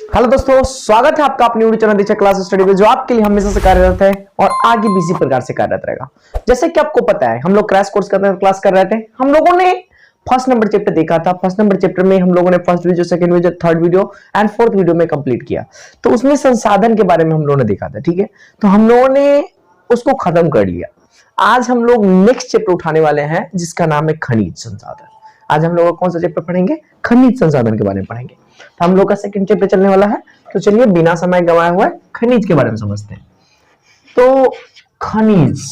Hello दोस्तों, स्वागत है आपका अपनी यूट्यूब चैनल दीक्षा क्लास स्टडी में, जो आपके लिए हमेशा से कार्यरत है और आगे भी इसी प्रकार से कार्यरत रहेगा। जैसे कि आपको पता है, हम लोग क्रैश कोर्स करने क्लास कर रहे थे। हम लोगों ने फर्स्ट नंबर चैप्टर देखा था। फर्स्ट नंबर चैप्टर में हम लोगों ने first video, second video, third video and fourth video में कंप्लीट किया। तो उसमें संसाधन के बारे में हम लोगों ने देखा था। ठीक है, तो हम लोगों ने उसको खत्म कर लिया। आज हम लोग नेक्स्ट चैप्टर उठाने वाले हैं जिसका नाम है खनिज संसाधन। आज हम लोग कौन सा चैप्टर पढ़ेंगे? खनिज संसाधन के बारे में पढ़ेंगे। तो हम लोग का सेकंड चैप्टर चलने वाला है। तो चलिए बिना समय गवाए हुए खनिज के बारे में समझते हैं। तो खनिज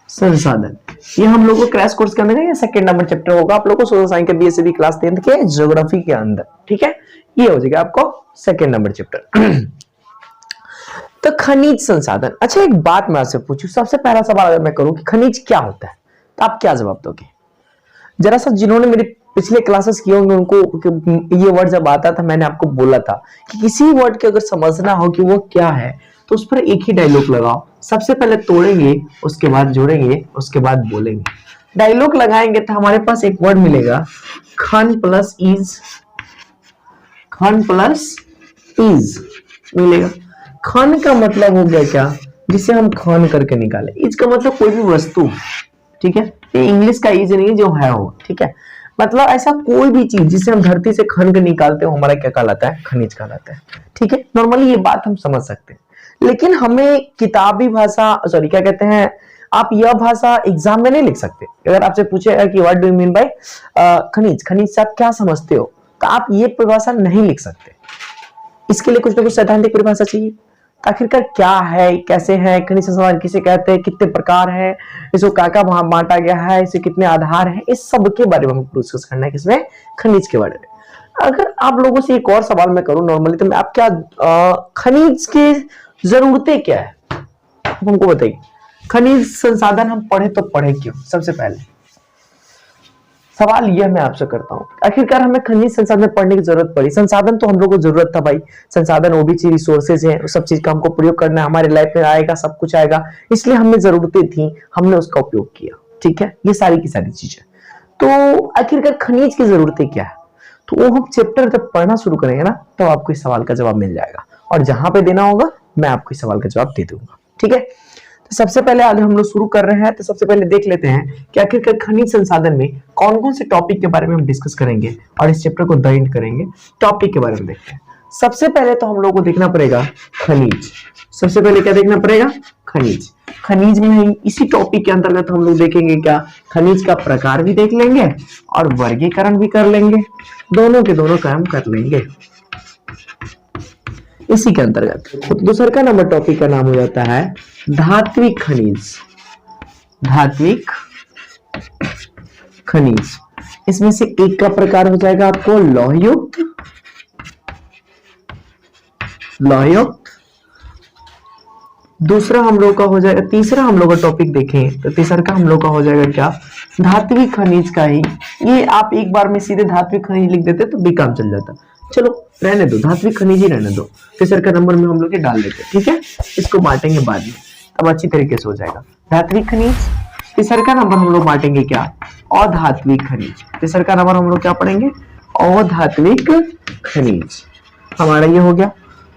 संसाधन, ये हम लोग को क्रैश कोर्स के अंदर है। ये सेकंड नंबर चैप्टर होगा आप लोग को सोशल साइंस के बीएससी क्लास 10th के ज्योग्राफी के अंदर। ठीक है, ये हो जाएगा आपको सेकंड नंबर चैप्टर। तो खनिज संसाधन। अच्छा, एक बात मैं आपसे पूछूं, सबसे पहला सवाल अगर मैं करूं कि खनिज क्या होता है, तो आप क्या जवाब दोगे? जरा सा जिन्होंने मेरे पिछले क्लासेस किए होंगे उनको ये वर्ड जब आता था, मैंने आपको बोला था कि किसी वर्ड के अगर समझना हो कि वो क्या है तो उस पर एक ही डायलॉग लगाओ। सबसे पहले तोड़ेंगे, उसके बाद जोड़ेंगे, उसके बाद बोलेंगे। डायलॉग लगाएंगे तो हमारे पास एक वर्ड मिलेगा, खन प्लस इज। खन प्लस इज मिलेगा। खन का मतलब हो गया क्या? जिसे हम खन करके निकाले। इज का मतलब कोई भी वस्तु। ठीक है, ये इंग्लिश का इज नहीं जो है वो। ठीक है, मतलब ऐसा कोई भी चीज जिसे हम धरती से खन के निकालते हो, हमारा क्या कहलाता है? खनिज कहलाता है। ठीक है, नॉर्मली ये बात हम समझ सकते हैं, लेकिन हमें किताबी भाषा, सॉरी क्या कहते हैं, आप यह भाषा एग्जाम में नहीं लिख सकते। अगर आपसे पूछेगा कि what do you mean by खनिज, खनिज से आप क्या समझते हो, तो आप ये परिभाषा नहीं लिख सकते। इसके लिए कुछ ना कुछ सैद्धांतिक परिभाषा चाहिए। आखिरकार क्या है, कैसे है, खनिज संसाधन किसे कहते हैं, कितने प्रकार है, इसको क्या बांटा गया है, इसे कितने आधार है, इस सब के बारे में हमको डिस्कस करना है। किसमें? खनिज के बारे में। अगर आप लोगों से एक और सवाल मैं करूं नॉर्मली, तो मैं आप क्या खनिज की जरूरतें क्या है हमको बताइए। खनिज संसाधन हम पढ़े तो पढ़े क्यों? सबसे पहले सवाल यह मैं आपसे करता हूं, आखिरकार हमें खनिज संसाधन पढ़ने की जरूरत पड़ी। संसाधन तो हम लोग को जरूरत था भाई। संसाधन वो भी चीज, रिसोर्सेज है, उस सब चीज का हमको प्रयोग करना है, हमारे लाइफ में आएगा, सब कुछ आएगा, इसलिए हमें जरूरतें थी, हमने उसका उपयोग किया। ठीक है, ये सारी की सारी चीजें। तो आखिरकार खनिज की जरूरतें क्या है, तो वो हम चैप्टर जब पढ़ना शुरू करेंगे ना, तो आपको इस सवाल का जवाब मिल जाएगा, और जहां पे देना होगा मैं आपको इस सवाल का जवाब दे दूंगा। ठीक है, सबसे पहले आज हम लोग शुरू कर रहे हैं, तो सबसे पहले देख लेते हैं कि आखिरकार खनिज संसाधन में कौन कौन से टॉपिक के बारे में हम डिस्कस करेंगे और इस चैप्टर को द एंड करेंगे। टॉपिक के बारे में देखते हैं। सबसे पहले तो हम लोग को देखना पड़ेगा खनिज। सबसे पहले क्या देखना पड़ेगा? खनिज। खनिज में इसी टॉपिक के अंतर्गत हम लोग देखेंगे क्या, खनिज का प्रकार भी देख लेंगे और वर्गीकरण भी कर लेंगे, दोनों के दोनों काम कर लेंगे इसी के अंतर्गत। दूसरा का नंबर टॉपिक का नाम हो जाता है धात्विक खनिज। धात्विक खनिज, इसमें से एक का प्रकार हो जाएगा आपको लौहयुक्त। लौहयुक्त। दूसरा हम लोग का हो जाएगा, तीसरा हम लोग का टॉपिक देखें तो तीसरा का हम लोग का हो जाएगा क्या, धात्विक खनिज का ही। ये आप एक बार में सीधे धात्विक खनिज लिख देते तो भी काम चल जाता। चलो रहने दो, धात्विक खनिज ही रहने दो। तीसरा का नंबर में हम लोग ये डाल देते। ठीक है, इसको बांटेंगे बाद में, अब अच्छी तरीके से हो जाएगा। धात्विक खनिज। तीसरा का नंबर हम लोग बांटेंगे क्या, अधात्विक खनिज। तीसरा का नंबर हम लोग क्या पढ़ेंगे, अधात्विक खनिज। हमारा ये हो गया।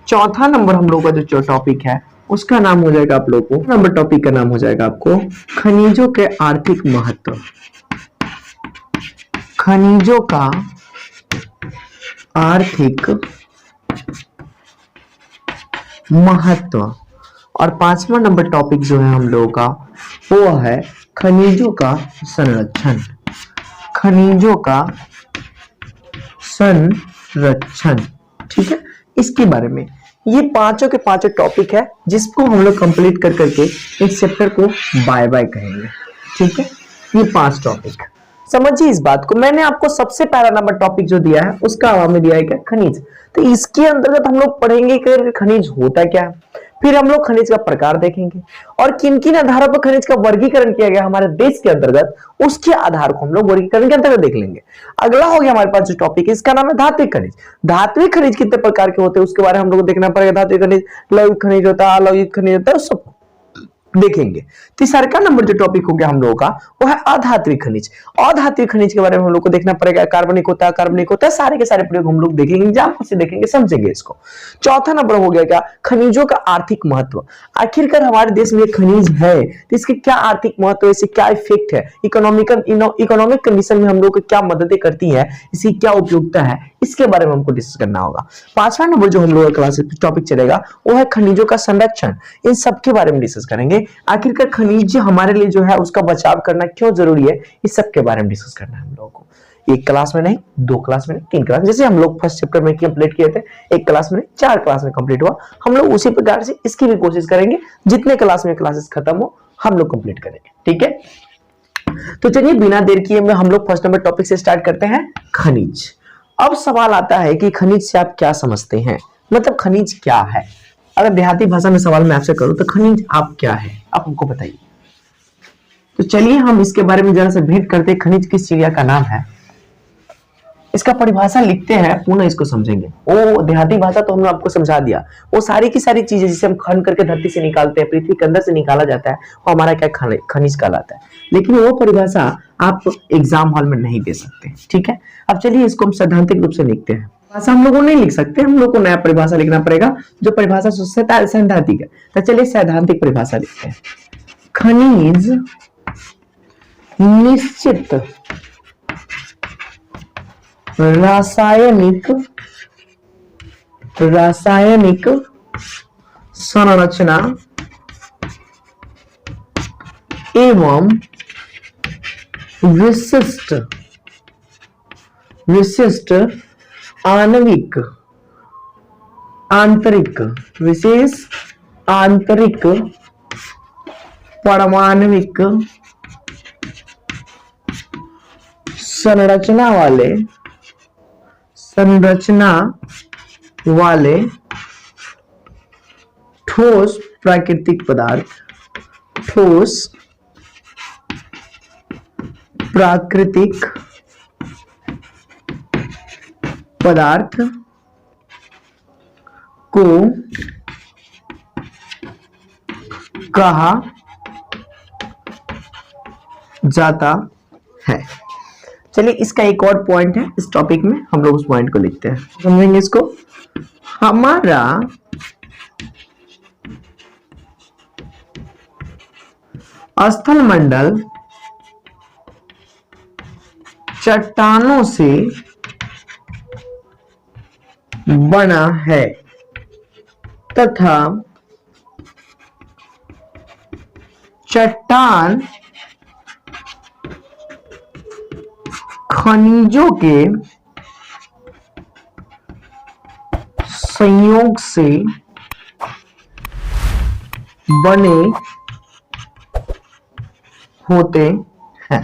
चौथा नंबर हम लोग का जो टॉपिक है उसका नाम हो जाएगा आप लोग को, नंबर टॉपिक का नाम हो जाएगा आपको खनिजों के आर्थिक महत्व। खनिजों का आर्थिक महत्व। और पांचवा नंबर टॉपिक जो है हम लोगों का वो है खनिजों का संरक्षण। खनिजों का संरक्षण। ठीक है, इसके बारे में ये पांचों के पांचों टॉपिक है जिसको हम लोग कंप्लीट कर करके इस चैप्टर को बाय बाय कहेंगे। ठीक है, ये 5 टॉपिक समझिए। इस बात को मैंने आपको सबसे पहला नंबर टॉपिक जो दिया है उसका हमें दिया है क्या, खनिज। तो इसके अंतर्गत हम लोग पढ़ेंगे कि खनिज होता क्या है, फिर हम लोग खनिज का प्रकार देखेंगे और किन किन आधारों पर खनिज का वर्गीकरण किया गया हमारे देश के अंतर्गत, उसके आधार को हम लोग वर्गीकरण के अंतर्गत देख लेंगे। अगला हो गया हमारे पास जो टॉपिक है, इसका नाम है धात्विक खनिज। धात्विक खनिज कितने प्रकार के होते हैं उसके बारे में हम लोग देखना पड़ेगा। धात्विक खनिज, लौहिक खनिज होता है, अलौहिक खनिज होता है, सब देखेंगे। तीसरा नंबर जो टॉपिक हो गया हम लोगों का वो है अधात्विक खनिज। अधात्विक खनिज के बारे में हम लोग को देखना पड़ेगा, कार्बनिक होता है, कार्बनिक होता है, सारे के सारे प्रयोग हम लोग देखेंगे, एग्जाम्पल से देखेंगे, समझेंगे इसको। चौथा नंबर हो गया क्या, खनिजों का आर्थिक महत्व। आखिरकार हमारे देश में खनिज है तो इसके क्या आर्थिक महत्व है, इससे क्या इफेक्ट है, इकोनॉमिक कंडीशन में हम लोग को क्या मददें करती है, इसकी क्या उपयोगिता है, इसके बारे में हमको डिस्कस करना होगा। पांचवा नंबर जो हम लोग का क्लास टॉपिक चलेगा वो है खनिजों का संरक्षण। इन सब के बारे में डिस्कस करेंगे। आखिरकार खनिज हमारे लिए जो है उसका बचाव करना क्यों जरूरी है, इस सब के बारे में डिस्कस करना है हम लोगों को। एक क्लास में नहीं, दो क्लास में नहीं, तीन क्लास, जैसे हम लोग फर्स्ट चैप्टर में कंप्लीट किए थे, एक क्लास में नहीं, 4 क्लास में कंप्लीट हुआ। हम लोग उसी प्रकार से इसकी भी कोशिश करेंगे, जितने क्लास में क्लासेस खत्म हो हम लोग कंप्लीट करेंगे, ठीक है। तो चलिए बिना देर किए हम लोग फर्स्ट नंबर टॉपिक से स्टार्ट करते हैं, खनिज। अब सवाल आता है कि खनिज से आप क्या समझते हैं, मतलब खनिज क्या है। अगर देहाती भाषा में सवाल मैं आपसे करूं तो खनिज आप क्या है, आप हमको बताइए। तो चलिए हम इसके बारे में जरा से भेंट करते हैं। खनिज किस चिड़िया का नाम है, इसका परिभाषा लिखते हैं, पुनः इसको समझेंगे। वो देहाती भाषा तो हमने आपको समझा दिया, वो सारी की सारी चीजें जिसे हम खन करके धरती से निकालते हैं, पृथ्वी के अंदर से निकाला जाता है, वो हमारा क्या खनिज कहलाता है। लेकिन वो परिभाषा आप एग्जाम हॉल में नहीं दे सकते, ठीक है। अब चलिए इसको हम सैद्धांतिक रूप से लिखते हैं। भाषा हम लोगों नहीं लिख सकते, हम लोग को नया परिभाषा लिखना पड़ेगा, जो परिभाषा सैद्धांतिक है। तो चलिए सैद्धांतिक परिभाषा लिखते हैं। खनिज निश्चित रासायनिक संरचना एवं विशिष्ट आणविक आंतरिक परमाणविक संरचना वाले ठोस प्राकृतिक पदार्थ को कहा जाता है। चलिए इसका एक और पॉइंट है इस टॉपिक में, हम लोग उस पॉइंट को लिखते हैं, समझेंगे इसको। हमारा स्थल मंडल चट्टानों से बना है तथा चट्टान खनिजों के संयोग से बने होते हैं।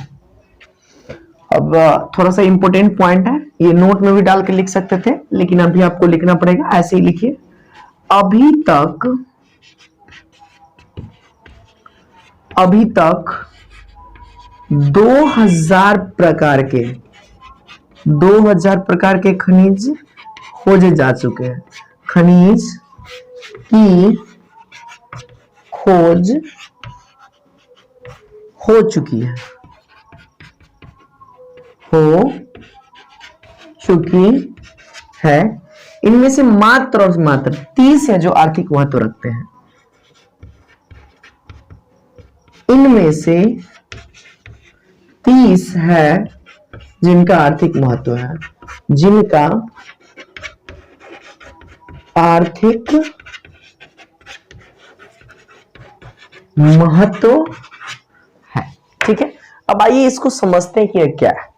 अब थोड़ा सा इंपॉर्टेंट पॉइंट है, ये नोट में भी डाल के लिख सकते थे, लेकिन अभी आपको लिखना पड़ेगा, ऐसे ही लिखिए। अभी तक 2000 प्रकार के खनिज खोजे जा चुके हैं। खनिज की खोज हो चुकी है। इनमें से मात्र 30 है जो आर्थिक महत्व रखते हैं। इनमें से 30 है जिनका आर्थिक महत्व है, जिनका आर्थिक महत्व है, ठीक है। अब आइए इसको समझते हैं कि यह क्या है।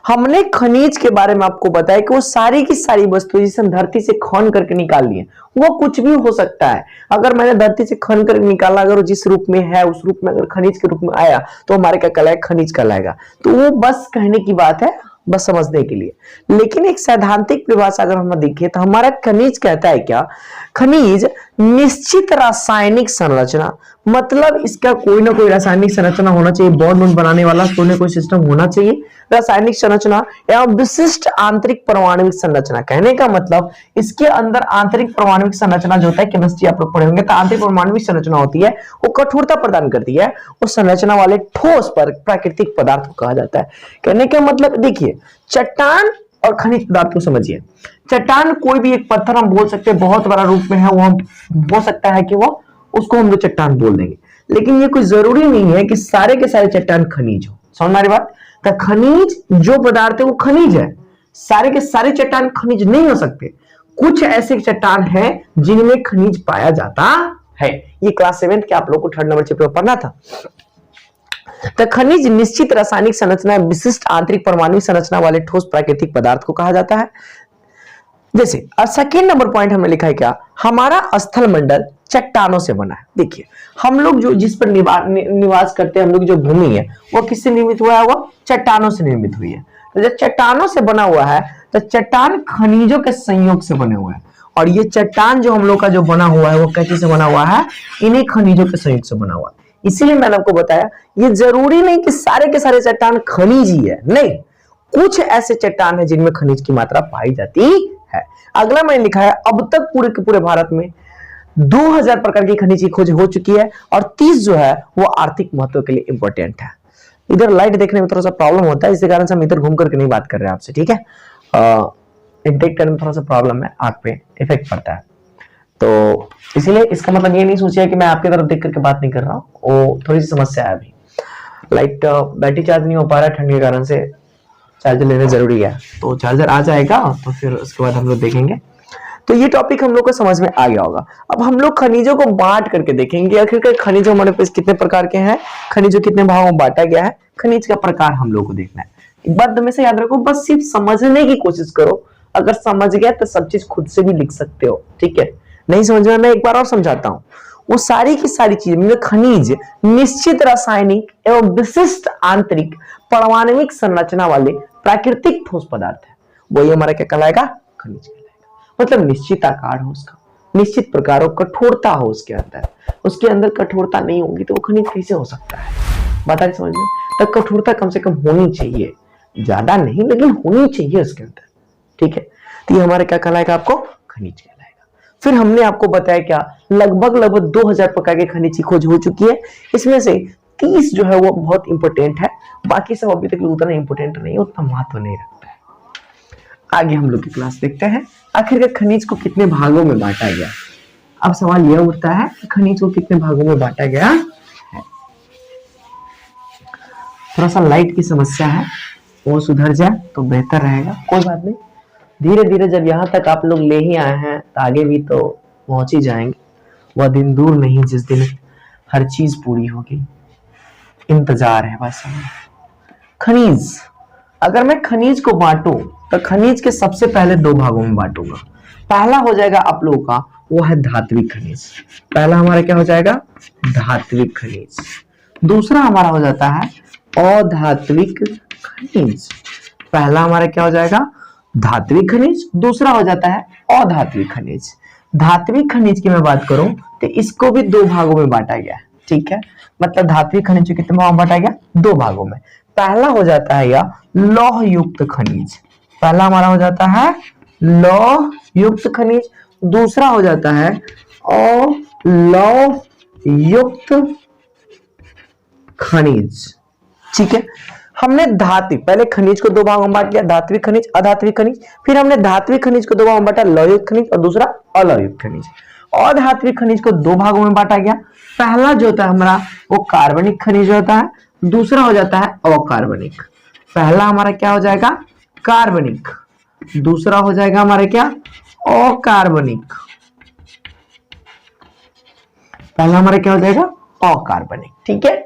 हमने खनिज के बारे में आपको बताया कि वो सारी की सारी वस्तुएं जिसे हम धरती से खन करके निकाल लिए, वो कुछ भी हो सकता है। अगर मैंने धरती से खन करके निकाला, अगर वो जिस रूप में है उस रूप में अगर खनिज के रूप में आया तो हमारे क्या कहलाएगा, खनिज कहलाएगा। तो वो बस कहने की बात है, बस समझने के लिए। लेकिन एक सैद्धांतिक परिभाषा अगर हम देखें तो हमारा खनिज कहता है क्या, खनिज निश्चित रासायनिक संरचना, मतलब इसका कोई ना कोई रासायनिक संरचना होना चाहिए, बॉन्ड बनाने वाला कोई ना कोई सिस्टम होना चाहिए। रासायनिक संरचना एवं विशिष्ट आंतरिक परमाणुविक संरचना। कहने का मतलब इसके अंदर आंतरिक परमाणुविक संरचना जो होता है, केमिस्ट्री आप लोग पढ़े होंगे, तो आंतरिक परमाणुविक संरचना होती है, वो कठोरता प्रदान करती है, उस संरचना वाले ठोस पर प्राकृतिक पदार्थ को कहा जाता है। कहने का मतलब देखिए, चट्टान और खनिज पदार्थ को समझिए। चट्टान कोई भी एक पत्थर हम बोल सकते हैं, बहुत बड़ा रूप में है, वो हम हो सकता है कि वो उसको हम लोग चट्टान बोल देंगे, लेकिन ये कोई जरूरी नहीं है कि सारे के सारे चट्टान खनिज हो। समझ में आ रही बात? तो खनिज जो पदार्थ है वो खनिज है, सारे के सारे चट्टान खनिज नहीं हो सकते। कुछ ऐसे चट्टान है जिनमें खनिज पाया जाता है। ये क्लास 7 के आप लोग को 3rd नंबर चैप्टर में पढ़ना था। तो खनिज निश्चित रासायनिक संरचना, विशिष्ट आंतरिक परमाणुविक संरचना वाले ठोस प्राकृतिक पदार्थ को कहा जाता है। जैसे और सेकेंड नंबर पॉइंट हमने लिखा है क्या, हमारा स्थल मंडल चट्टानों से बना है। देखिए हम लोग जो जिस पर निवास करते हैं, हम लोग जो भूमि है वो किससे निर्मित हुआ है, वो चट्टानों से निर्मित हुई है। तो जब चट्टानों से बना हुआ है तो चट्टान खनिजों के संयोग से बने हुए हैं, और ये चट्टान जो हम लोग का जो बना हुआ है वो कैसे से बना हुआ है, इन्हीं खनिजों के संयोग से बना हुआ है। इसीलिए मैंने आपको बताया ये जरूरी नहीं कि सारे के सारे चट्टान खनिज ही है, नहीं, कुछ ऐसे चट्टान है जिनमें खनिज की मात्रा पाई जाती है। अगला मैंने लिखा है, अब तक पूरे के पूरे भारत में 2000 प्रकार की खनिज की खोज हो चुकी है, और 30 जो है वो आर्थिक महत्व के लिए इंपॉर्टेंट है। इधर लाइट देखने में थोड़ा सा प्रॉब्लम होता है, इसी कारण से हम इधर घूम करके नहीं बात कर रहे हैं आपसे, ठीक है। इंटेक करने में थोड़ा सा प्रॉब्लम है, आंख पे इफेक्ट पड़ता है, तो इसीलिए इसका मतलब ये नहीं सोचिए कि मैं आपकी तरफ देख करके बात नहीं कर रहा हूँ, वो थोड़ी सी समस्या है। अभी लाइट बैटरी चार्ज नहीं हो पा रहा है ठंड के कारण से, चार्जर लेना जरूरी है, तो चार्जर आ जाएगा तो फिर उसके बाद हम लोग देखेंगे। तो ये टॉपिक हम लोग को समझ में आ गया होगा। अब हम लोग खनिजों को बांट करके देखेंगे, आखिरकार खनिज हमारे पास कितने प्रकार के हैं, खनिजों कितने भागों में बांटा गया है, खनिज का प्रकार हम लोग को देखना है। एक बात हमेशा याद रखो, बस सिर्फ समझने की कोशिश करो, अगर समझ गया तो सब चीज खुद से भी लिख सकते हो, ठीक है। नहीं समझ में, मैं एक बार और समझाता हूँ। वो सारी की सारी चीजें खनिज निश्चित रासायनिक एवं विशिष्ट आंतरिक परमाणुविक संरचना वाले प्राकृतिक ठोस पदार्थ है, वही हमारा क्या कहलाएगा, खनिज कहलाएगा। मतलब निश्चित आकार हो उसका, निश्चित प्रकार हो, कठोरता हो उसके अंदर, उसके अंदर कठोरता नहीं होगी तो वो खनिज कैसे हो सकता है, बता रहे समझ में। तो कठोरता कम से कम होनी चाहिए, ज्यादा नहीं लेकिन होनी चाहिए उसके अंदर, ठीक है। तो ये हमारा क्या कहलाएगा, आपको खनिज कहलाएगा। फिर हमने आपको बताया क्या, लगभग 2000 प्रकार के खनिज की खोज हो चुकी है, इसमें से 30 जो है वो बहुत इंपॉर्टेंट है, बाकी सब अभी तक उतना इंपॉर्टेंट नहीं है, उतना महत्व नहीं रखता है। आगे हम लोग की क्लास देखते हैं, आखिरकार खनिज को कितने भागों में बांटा गया। अब सवाल यह उठता है कि खनिज को कितने भागों में बांटा गया है। थोड़ा सा लाइट की समस्या है, वो सुधर जाए तो बेहतर रहेगा, कोई बात नहीं। धीरे धीरे जब यहाँ तक आप लोग ले ही आए हैं तो आगे भी तो पहुंच ही जाएंगे। वह दिन दूर नहीं जिस दिन हर चीज पूरी होगी, इंतजार है बस हमें। खनिज, अगर मैं खनिज को बांटूं तो खनिज के सबसे पहले 2 भागों में बांटूंगा। पहला हो जाएगा आप लोगों का, वो है धात्विक खनिज। पहला हमारा क्या हो जाएगा, धात्विक खनिज। दूसरा हमारा हो जाता है अधात्विक खनिज। पहला हमारा क्या हो जाएगा, धात्विक खनिज, दूसरा हो जाता है अधात्विक खनिज। धात्विक खनिज की मैं बात करूं तो इसको भी 2 भागों में बांटा गया है, ठीक है। मतलब धात्विक खनिज को कितने भागों में बांटा गया, 2 भागों में। पहला हो जाता है या लौह युक्त खनिज, पहला हमारा हो जाता है लौह युक्त खनिज, दूसरा हो जाता है अलौह युक्त खनिज, ठीक है। हमने धात्विक, पहले खनिज को 2 भागों में बांट लिया, धात्विक खनिज, अधात्विक खनिज। फिर हमने धात्विक खनिज को 2 भागों में बांटा, लौहयुक्त खनिज और दूसरा अलौहयुक्त खनिज। अधात्विक खनिज को 2 भागों में बांटा गया। पहला जो होता है हमारा वो कार्बनिक खनिज होता है, दूसरा हो जाता है अकार्बनिक। पहला हमारा क्या हो जाएगा, कार्बनिक, दूसरा हो जाएगा हमारा क्या, अकार्बनिक। पहला हमारा क्या हो जाएगा, अकार्बनिक, ठीक है।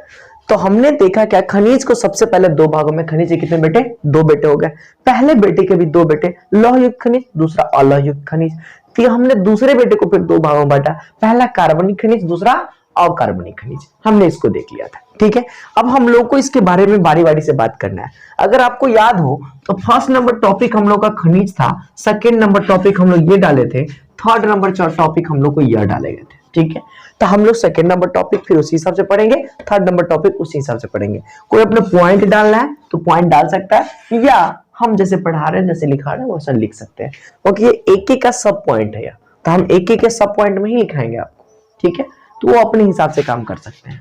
तो हमने देखा क्या, खनिज को सबसे पहले 2 भागों में, खनिज के कितने बेटे, 2 बेटे हो गए। पहले बेटे के भी 2 बेटे, लौहयुक्त खनिज, दूसरा अलौहयुक्त खनिज। फिर हमने दूसरे बेटे को फिर 2 भागों में बांटा, पहला कार्बनिक खनिज, दूसरा अकार्बनिक खनिज। हमने इसको देख लिया था, ठीक है। अब हम लोग को इसके बारे में बारी बारी से बात करना है। अगर आपको याद हो तो फर्स्ट नंबर टॉपिक हम लोग का खनिज था, सेकेंड नंबर टॉपिक हम लोग ये डाले थे, थर्ड नंबर टॉपिक हम लोग को यह डाले गए थे, ठीक है, तो हम लोग सेकंड नंबर टॉपिक फिर उसी हिसाब से पढ़ेंगे, थर्ड नंबर टॉपिक उसी हिसाब से पढ़ेंगे। कोई अपने पॉइंट डालना है तो पॉइंट डाल सकता है, या हम जैसे पढ़ा रहे हैं जैसे लिखा रहे हैं वैसा लिख सकते हैं, क्योंकि ये एक एक का सब पॉइंट है, तो हम एक एक के सब पॉइंट में ही लिखाएंगे आपको, ठीक है, तो वो अपने हिसाब से काम कर सकते हैं।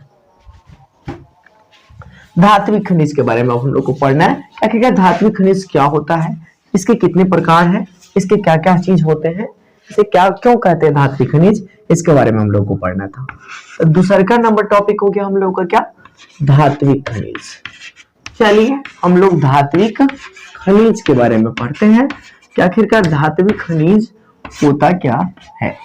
धात्विक खनिज के बारे में हम लोग को पढ़ना है, क्या क्या धात्विक खनिज क्या होता है, इसके कितने प्रकार हैं, इसके क्या क्या चीज होते हैं, इसे क्या क्यों कहते हैं धात्विक खनिज, इसके बारे में हम लोग को पढ़ना था। तो दूसरा का नंबर टॉपिक हो गया हम लोग का क्या, धात्विक खनिज। चलिए हम लोग धात्विक खनिज के बारे में पढ़ते हैं कि आखिरकार धात्विक खनिज होता क्या है।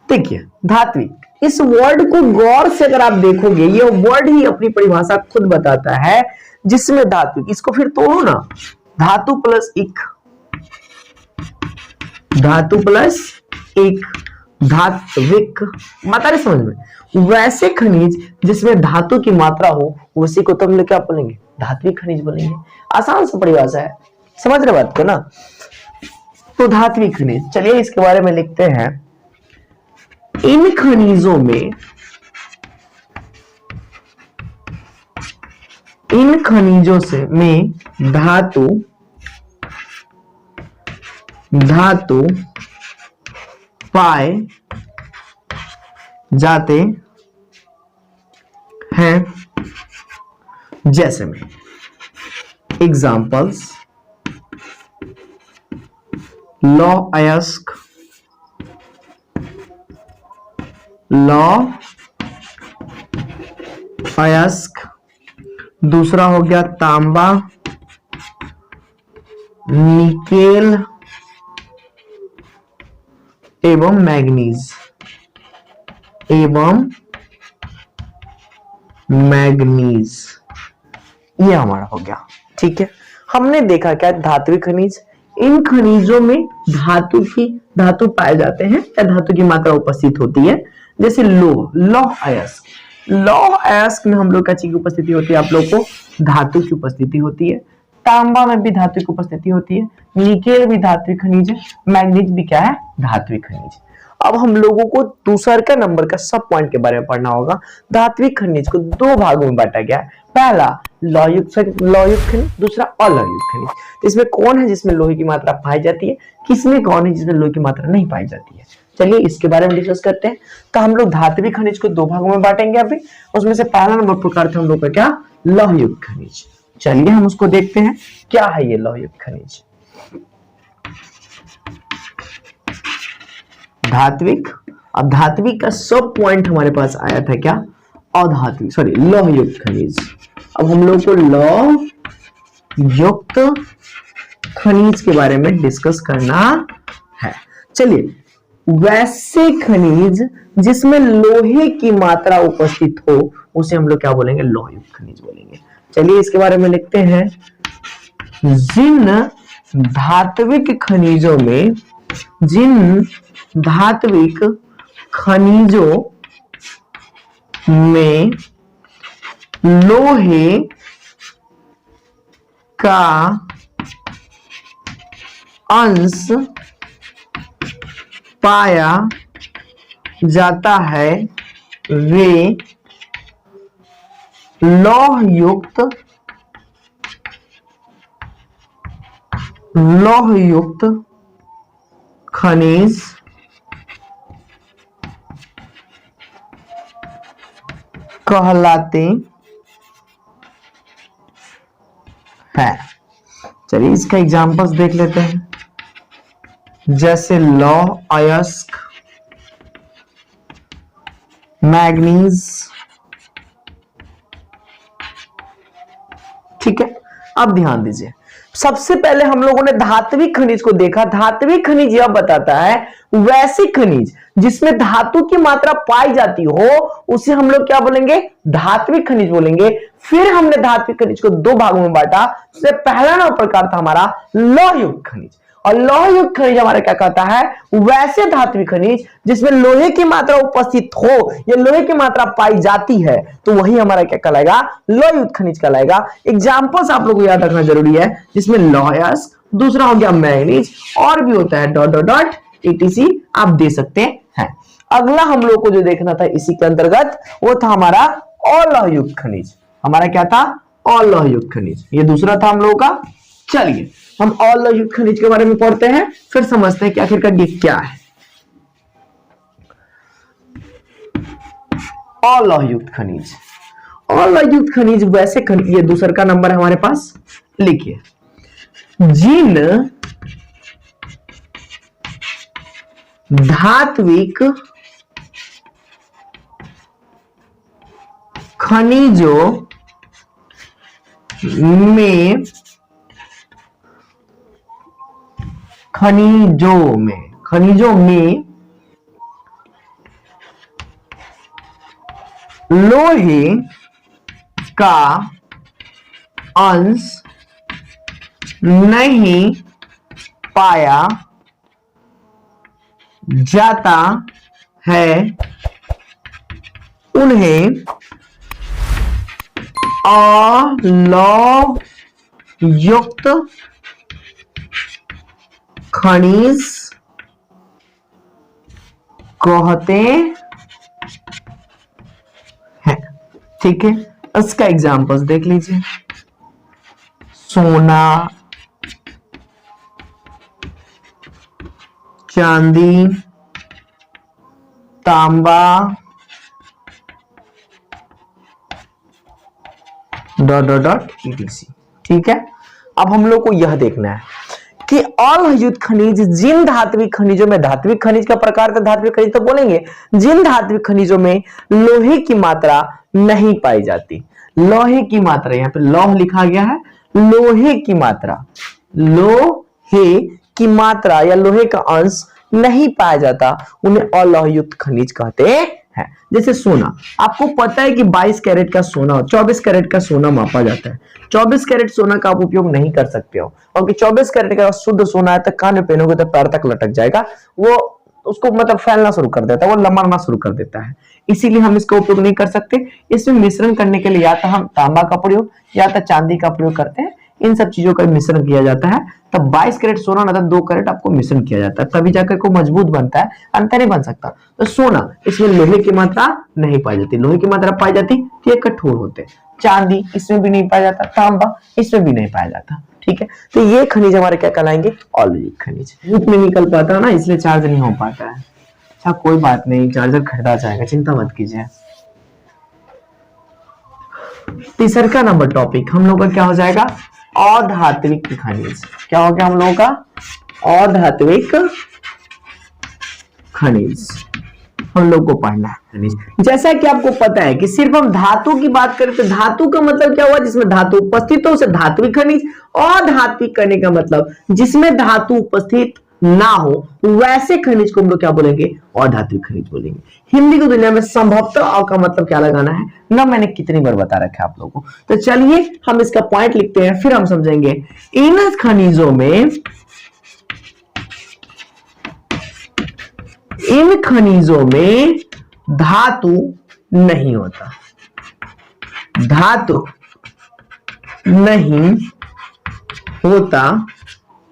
देखिए धात्विक, इस वर्ड को गौर से अगर आप देखोगे, ये वर्ड ही अपनी परिभाषा खुद बताता है, जिसमें धात्विक, इसको फिर तोड़ो ना, धातु प्लस इक, धातु प्लस एक, धात्विक, बता रहे समझ में, वैसे खनिज जिसमें धातु की मात्रा हो उसी को तुम लोग क्या बोलेंगे, धात्विक खनिज बोलेंगे। आसान सा परिभाषा है, समझ रहे बात को ना। तो धात्विक खनिज, चलिए इसके बारे में लिखते हैं, इन खनिजों में, इन खनिजों से में धातु पाए जाते हैं, जैसे में एग्जाम्पल्स लौ अयस्क, दूसरा हो गया तांबा, निकेल एवं मैग्नीज, ये हमारा हो गया। ठीक है, हमने देखा क्या धात्विक खनिज, इन खनिजों में धातु पाए जाते हैं या धातु की मात्रा उपस्थित होती है, जैसे लौह अयस्क में हम लोग क्या चीज की उपस्थिति होती है, आप लोग को धातु की उपस्थिति होती है, तांबा में भी धातु की उपस्थिति होती है, निकेल भी धात्विक खनिज है, मैग्नीज भी क्या है, धात्विक खनिज। अब हम लोगों को दूसर का नंबर का सब पॉइंट के बारे में पढ़ना होगा। धात्विक खनिज को दो भागों में बांटा गया है, पहला लौहयुक्त खनिज, दूसरा अलौहयुक्त खनिज। तो इसमें कौन है जिसमें लोहे की मात्रा पाई जाती है, किसमें कौन है जिसमें लोहे की मात्रा नहीं पाई जाती है, चलिए इसके बारे में डिस्कस करते हैं। तो हम लोग धात्विक खनिज को दो भागों में बांटेंगे अभी, उसमें से पहला नंबर प्रकार था हम लोग का क्या, लौहयुक्त खनिज। चलिए हम उसको देखते हैं क्या है ये लौहयुक्त खनिज। धात्विक, अब धात्विक का सब पॉइंट हमारे पास आया था क्या, अधात्विक, सॉरी लौहयुक्त खनिज। अब हम लोग को लौहयुक्त खनिज के बारे में डिस्कस करना है। चलिए, वैसे खनिज जिसमें लोहे की मात्रा उपस्थित हो उसे हम लोग क्या बोलेंगे, लौहयुक्त खनिज बोलेंगे। चलिए इसके बारे में लिखते हैं, जिन धात्विक खनिजों में, जिन धात्विक खनिजों में लोहे का अंश पाया जाता है, वे लौहयुक्त खनिज कहलाते हैं। चलिए इसका एग्जांपल्स देख लेते हैं, जैसे लौह अयस्क, मैग्नीज। ठीक है, अब ध्यान दीजिए, सबसे पहले हम लोगों ने धात्विक खनिज को देखा। धात्विक खनिज यह बताता है वैसे खनिज जिसमें धातु की मात्रा पाई जाती हो उसे हम लोग क्या बोलेंगे, धात्विक खनिज बोलेंगे। फिर हमने धात्विक खनिज को दो भागों में बांटा, उससे पहला नंबर प्रकार था हमारा लौहयुक्त खनिज, और लौहयुक्त खनिज हमारा क्या कहता है, वैसे धात्विक खनिज जिसमें लोहे की मात्रा उपस्थित हो या लोहे की मात्रा पाई जाती है, तो वही हमारा क्या कहलाएगा, लौहयुक्त खनिज कहलाएगा। एग्जांपल्स आप लोगों को याद रखना जरूरी है, जिसमें लौह अयस्क, दूसरा हो गया मैग्नीज, और भी होता है डॉट डॉट डॉट etc आप दे सकते हैं। अगला हम लोग को जो देखना था इसी के अंतर्गत वो था हमारा अलौहयुक्त खनिज। हमारा क्या था? अलौहयुक्त खनिज। ये दूसरा था हम लोगों का। चलिए हम अलौहयुक्त खनिज के बारे में पढ़ते हैं, फिर समझते हैं कि आखिरकार ये क्या है अलौहयुक्त खनिज। अलौहयुक्त खनिज वैसे खनिज, ये दूसरा का नंबर है हमारे पास, लिखिए। जिन धात्विक खनिजों में लोहे का अंश नहीं पाया जाता है, उन्हें अलौहयुक्त खनिज कहते हैं। ठीक है, इसका एग्जांपल्स देख लीजिए। सोना, चांदी, तांबा, etc। ठीक है, अब हम लोग को यह देखना है कि अलौहयुक्त खनिज जिन धात्विक खनिजों में, धात्विक खनिज का प्रकार था, धात्विक खनिज तो बोलेंगे, जिन धात्विक खनिजों में लोहे की मात्रा नहीं पाई जाती। लोहे की मात्रा, यहां पे लौह लिखा गया है, लोहे की मात्रा, लोहे की मात्रा या लोहे का अंश नहीं पाया जाता, उन्हें अलौहयुक्त खनिज कहते हैं। जैसे सोना, आपको पता है कि 22 कैरेट का सोना, 24 कैरेट का सोना मापा जाता है। 24 कैरेट सोना का आप उपयोग नहीं कर सकते हो, क्योंकि 24 कैरेट का शुद्ध सोना है तो कान में पहनोगे तो पैर तक लटक जाएगा, वो उसको मतलब फैलना शुरू कर देता है, वो लमड़ना शुरू कर देता है, इसीलिए हम इसका उपयोग नहीं कर सकते। इसमें मिश्रण करने के लिए या तो हम तांबा का प्रयोग या तो चांदी का प्रयोग करते हैं, इन सब चीजों का मिश्रण किया जाता है, तब 22 कैरेट सोना ना, 2 कैरेट आपको मिश्रण किया जाता है, तभी जाकर को मजबूत बनता है, अंतर नहीं बन सकता। तो सोना, इसमें लोहे की मात्रा नहीं पाई जाती, लोहे की मात्रा पाई जाती तो ये कठोर होते। चांदी, इसमें भी नहीं पाया जाता, तांबा इसमें भी नहीं पाया जाता। ठीक है, तो ये खनिज हमारे क्या कहलाएंगे? अलौहयुक्त खनिज। धूप में निकल पाता है ना, इसलिए चार्ज नहीं हो पाता है। अच्छा कोई बात नहीं, चार्जर खरीदा जाएगा, चिंता मत कीजिए। तीसरा का नंबर टॉपिक हम लोग का क्या हो जाएगा? अधात्विक खनिज। क्या हो गया हम लोगों का? अधात्विक खनिज हम लोग को पढ़ना है। खनिज, जैसा कि आपको पता है कि सिर्फ हम धातु की बात करें तो धातु का मतलब क्या हुआ? जिसमें धातु उपस्थित हो उसे धात्विक खनिज। अधात्विक करने का मतलब जिसमें धातु उपस्थित ना हो वैसे खनिज को हम लोग क्या बोलेंगे? अधात्विक खनिज बोलेंगे। हिंदी की दुनिया में संभवतः अ का मतलब क्या लगाना है ना, मैंने कितनी बार बता रखा है आप लोगों को। तो चलिए हम इसका पॉइंट लिखते हैं, फिर हम समझेंगे। इन खनिजों में धातु नहीं होता, धातु नहीं होता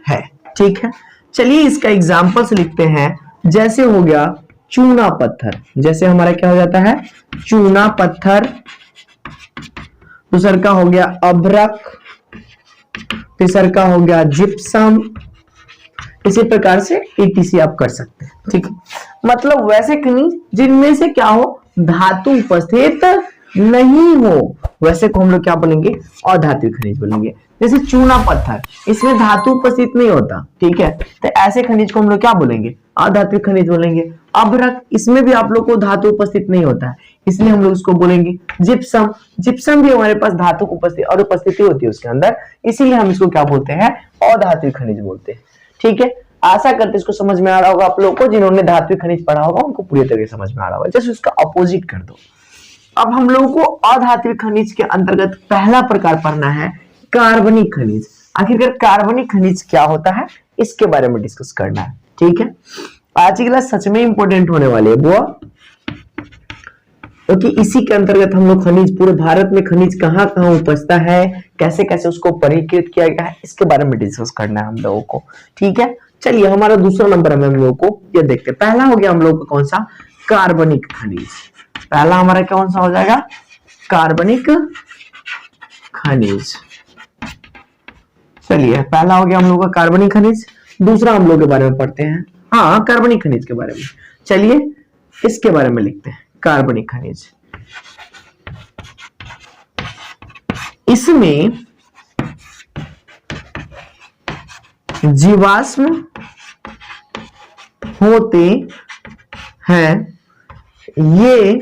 है। ठीक है, चलिए इसका एग्जांपल्स लिखते हैं। जैसे हो गया चूना पत्थर, जैसे हमारा क्या हो जाता है? चूना पत्थर। दूसरा का हो गया अभ्रक, तीसरा का हो गया जिप्सम। इसी प्रकार से ETC आप कर सकते हैं। ठीक है, मतलब वैसे खनिज जिनमें से क्या हो? धातु उपस्थित नहीं हो, वैसे को हम लोग क्या बोलेंगे? अधात्विक खनिज बोलेंगे। जैसे चूना पत्थर, इसमें धातु उपस्थित नहीं होता। ठीक है, तो ऐसे खनिज को हम लोग क्या बोलेंगे? अधात्विक खनिज बोलेंगे। अभ्रक, इसमें भी आप लोग को धातु उपस्थित नहीं होता है, इसलिए हम लोग उसको बोलेंगे जिप्सम। जिप्सम भी हमारे पास धातु उपस्थित और उपस्थिति होती है उसके अंदर, इसीलिए हम इसको क्या बोलते हैं? अधात्विक खनिज बोलते हैं। ठीक है, आशा करते इसको समझ में आ रहा होगा आप लोग को। जिन्होंने धात्विक खनिज पढ़ा होगा उनको पूरी तरह से समझ में आ रहा होगा। जैसे उसका अपोजिट कर दो। अब हम लोगों को अधात्विक खनिज के अंतर्गत पहला प्रकार पढ़ना है कार्बनिक खनिज। आखिरकार कार्बनिक खनिज क्या होता है इसके बारे में डिस्कस करना है। ठीक है, आज की क्लास सच में इंपॉर्टेंट होने वाली है बुआ, क्योंकि इसी के अंतर्गत हम लोग खनिज, पूरे भारत में खनिज कहाँ कहाँ उपजता है, कैसे कैसे उसको परिष्कृत किया गया है, इसके बारे में डिस्कस करना है हम लोगों को। ठीक है, चलिए हमारा दूसरा नंबर है हम लोगों को ये देखते हैं। पहला हो गया हम लोग का कौन सा? कार्बनिक खनिज। पहला हमारा कौन सा हो जाएगा? कार्बनिक खनिज। चलिए पहला हो गया हम लोग का कार्बनिक खनिज। दूसरा हम लोग के बारे में पढ़ते हैं, हाँ कार्बनिक खनिज के बारे में। चलिए इसके बारे में लिखते हैं, कार्बनिक खनिज। इसमें जीवाश्म होते हैं, ये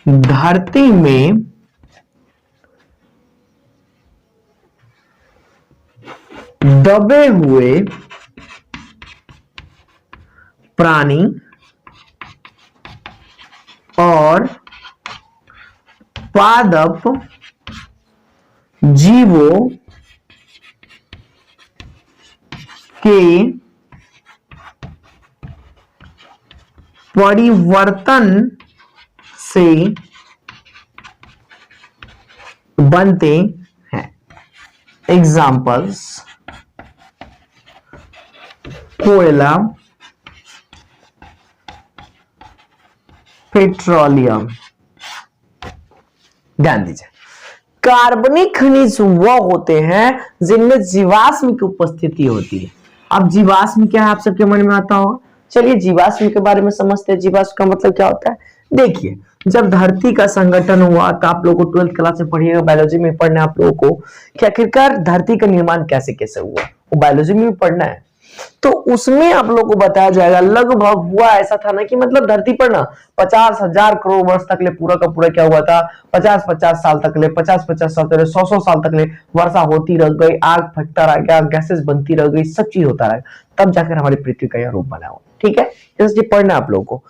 धरती में दबे हुए प्राणी और पादप जीवों के परिवर्तन से बनते हैं। एग्जाम्पल्स: कोयला, पेट्रोलियम। ध्यान दीजिए, कार्बनिक खनिज वह होते हैं जिनमें जीवाश्म की उपस्थिति होती है। अब जीवाश्म क्या है आप सबके मन में आता होगा। चलिए जीवाश्म के बारे में समझते हैं। जीवाश्म का मतलब क्या होता है? देखिए, जब धरती का संगठन हुआ तो आप लोगों को 12th क्लास में पढ़िएगा, बायोलॉजी में पढ़ना है आप लोगों को कि आखिरकार धरती का निर्माण कैसे कैसे हुआ, वो बायोलॉजी में भी पढ़ना है। तो उसमें आप लोगों को बताया जाएगा, लगभग हुआ ऐसा था ना कि मतलब धरती पर ना 50,000 करोड़ वर्ष तक ले पूरा का पूरा क्या हुआ था, 50-50 साल तक ले, 50-50 साल तक ले, 100-100 साल तक ले वर्षा होती रह गई, आग फटता रह गया, गैसेस बनती रह गई, सब चीज होता रहा, तब जाकर हमारी पृथ्वी का यह रूप बना हुआ। ठीक है, जैसे पढ़ना आप लोगों को।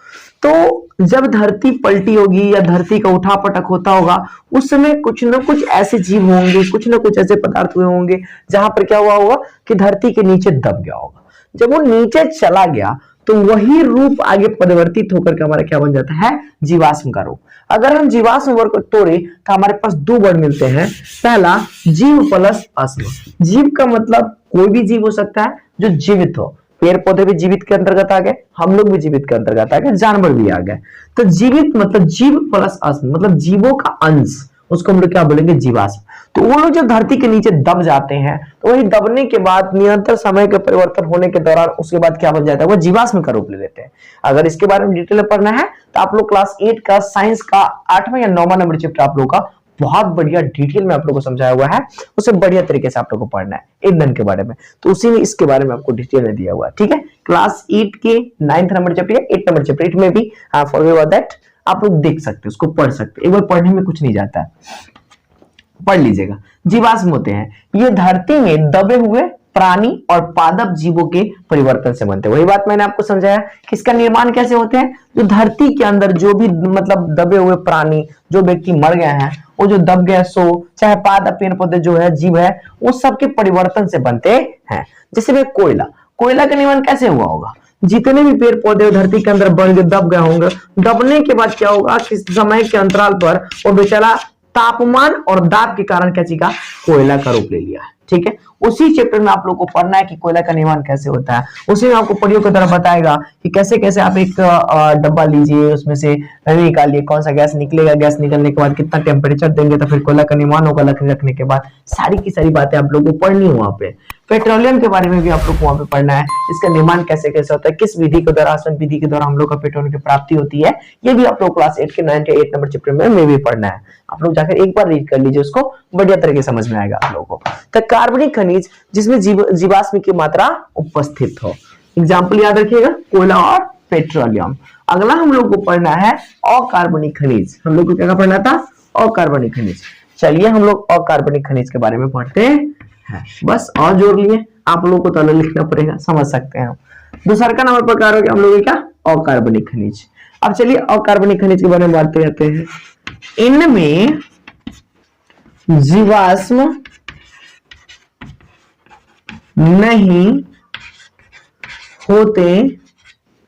तो जब धरती पलटी होगी या धरती का उठापटक होता होगा, उस समय कुछ ना कुछ ऐसे जीव होंगे, कुछ ना कुछ ऐसे पदार्थ हुए होंगे जहां पर क्या हुआ होगा कि धरती के नीचे दब गया होगा। जब वो नीचे चला गया तो वही रूप आगे परिवर्तित होकर के हमारा क्या बन जाता है? जीवाश्म का रूप। अगर हम जीवाश्म वर्ग को तोड़े तो हमारे पास दो वर्ड मिलते हैं। पहला जीव प्लस अश्म। जीव का मतलब कोई भी जीव हो सकता है जो जीवित हो। पेड़ पौधे भी जीवित के अंतर्गत आ गए, हम लोग भी जीवित के अंतर्गत आ गए, जानवर भी आ गए। तो जीवित मतलब जीव प्लस अश्म, मतलब जीवों का अंश, उसको हम लोग क्या बोलेंगे? जीवाश्म। तो वो लोग जब धरती के नीचे दब जाते हैं तो वही दबने के बाद निरंतर समय के परिवर्तन होने के दौरान उसके बाद क्या बन जाता है? वो जीवाश्म का रूप ले लेते हैं। अगर इसके बारे में डिटेल में पढ़ना है तो आप लोग क्लास 8 का साइंस का 8वां या 9वां नंबर चैप्टर आप लोग का बहुत बढ़िया डिटेल में आप लोगों को समझाया हुआ है, उसे बढ़िया तरीके से आप लोगों को पढ़ना है ईंधन के बारे में। तो उसी में इसके बारे में आपको डिटेल में दिया हुआ है। ठीक है, क्लास 8 के 9th नंबर चैप्टर या 8 नंबर चैप्टर में भी फॉरगेट दैट आप लोग देख सकते हो, उसको पढ़ सकते हो। एक बार पढ़ने में कुछ नहीं जाता है, पढ़ लीजिएगा। जीवाश्म होते हैं ये धरती में दबे हुए प्राणी और पादप जीवों के परिवर्तन से बनते हैं। वही बात मैंने आपको समझाया कि इसका निर्माण कैसे होते हैं। जो धरती के अंदर जो भी मतलब दबे हुए प्राणी, जो व्यक्ति मर गए हैं, वो जो दब गए, सो चाहे पादप पेड़ पौधे जो है जीव है, वो सबके परिवर्तन से बनते हैं। जैसे में कोयला, कोयला का निर्माण कैसे हुआ होगा? जितने भी पेड़ पौधे धरती के अंदर बन के दब गए होंगे, दबने के बाद क्या होगा कि समय के अंतराल पर वो बेचारा तापमान और दाब के कारण क्या चीज़ का? कोयला का रूप ले लिया है। ठीक है, उसी चैप्टर में आप लोग को पढ़ना है कि कोयला का निर्माण कैसे होता है। उसी में आपको परियों की तरह बताएगा कि कैसे कैसे आप एक डब्बा लीजिए, उसमें से निकालिए कौन सा गैस निकलेगा, गैस निकलने के बाद कितना टेम्परेचर देंगे तो फिर कोयला का निर्माण होगा, लकड़ी रखने के बाद सारी की सारी बातें आप लोग को पढ़नी है। वहां पे पेट्रोलियम के बारे में भी आप लोग को वहां पे पढ़ना है, इसका निर्माण कैसे कैसे होता है, किस विधि के द्वारा, आसवन विधि के द्वारा हम लोग का पेट्रोलियम की प्राप्ति होती है। ये भी आप लोग क्लास 8 के 9 या 8 नंबर चैप्टर में भी पढ़ना है। आप लोग जाकर एक बार रीड कर लीजिए, उसको बढ़िया तरीके समझ में आएगा आप लोगों को। तो कार्बनिक खनिज जिसमें जीवाश्म की मात्रा उपस्थित हो। एग्जाम्पल याद रखिएगा, कोयला और पेट्रोलियम। अगला हम लोग को पढ़ना है अकार्बनिक खनिज। हम लोग को क्या पढ़ना था? अकार्बनिक खनिज। चलिए हम लोग अकार्बनिक खनिज के बारे में पढ़ते हैं। बस और जोड़ लिए, आप लोगों को तो लिखना पड़ेगा, समझ सकते हैं। दूसरा का नंबर प्रकार हो गया हम लोग क्या? अकार्बनिक खनिज। अब चलिए अकार्बनिक खनिज के बारे में बात करते हैं। इनमें जीवाश्म नहीं होते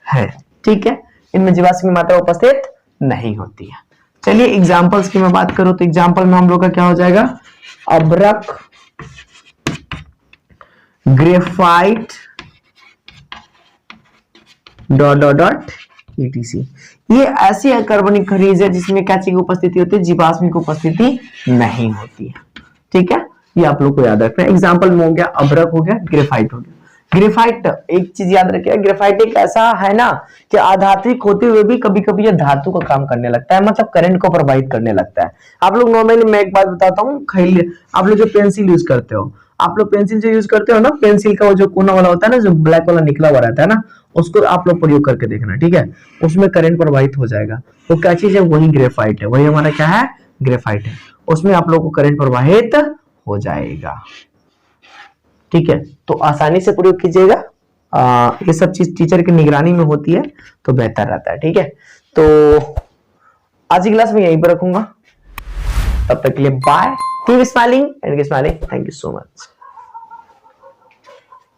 हैं। ठीक है, इनमें जीवाश्म की मात्रा उपस्थित नहीं होती है। चलिए एग्जांपल्स की मैं बात करूं तो एग्जांपल में हम लोग का क्या हो जाएगा? अभ्रक, graphite, dot dot dot ETC। ये ऐसी कार्बनिक खनिज है जिसमें क्या चीज की उपस्थिति होती है, जीवाश्म की उपस्थिति नहीं होती है। ठीक है, ये आप लोग को याद रखना है। एग्जाम्पल में हो गया अभ्रक, हो गया ग्रेफाइट, हो गया ग्रेफाइट। एक चीज याद रखिए, ग्रेफाइट एक ऐसा है ना कि आधात्विक होते हुए भी कभी कभी ये धातु का काम करने लगता है, मतलब करंट को प्रवाहित करने लगता है। आप लोग नॉर्मली, मैं एक बात बताता हूँ, आप लोग जो पेंसिल यूज करते हो, आप लोग पेंसिल जो यूज करते हो ना, पेंसिल का वो जो कोना वाला होता है ना, जो ब्लैक वाला निकला हुआ रहता है ना, उसको आप लोग प्रयोग करके देखना। ठीक है, उसमें करंट प्रवाहित हो जाएगा। वो क्या चीज है, वही ग्रेफाइट है, वही हमारा क्या है, ग्रेफाइट है। उसमें आप लोग को करंट प्रवाहित हो जाएगा। ठीक है, तो आसानी से प्रयोग कीजिएगा। ये सब चीज टीचर की निगरानी में होती है तो बेहतर रहता है। ठीक है, तो आज की क्लास में यहीं पर रखूंगा। तब तक के लिए bye. Keep smiling and keep smiling. Thank you so much.